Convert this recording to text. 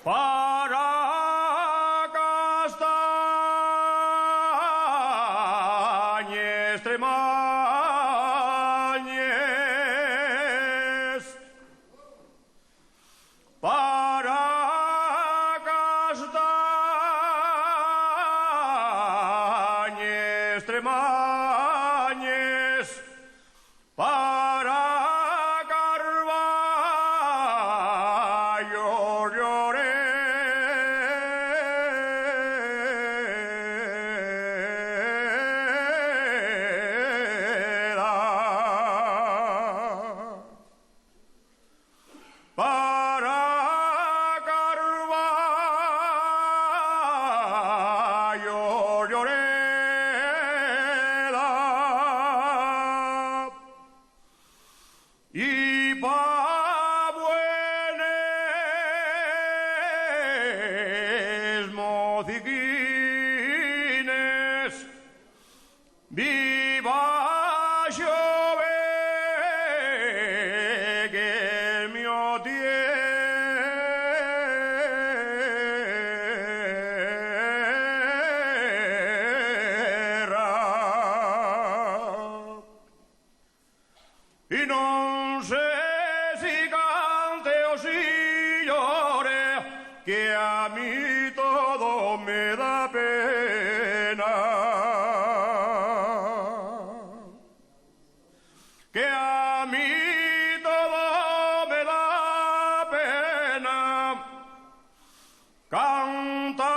para castañes tremañes, para castañes tremañes, para Carballo Lloreda, para Carballo Lloreda y pa' buenos mociquines, viva Xove, que es mi tierra. Y no sé si cante o si llore, que a mí todo me da pena. Que a mí todo me da pena. Canta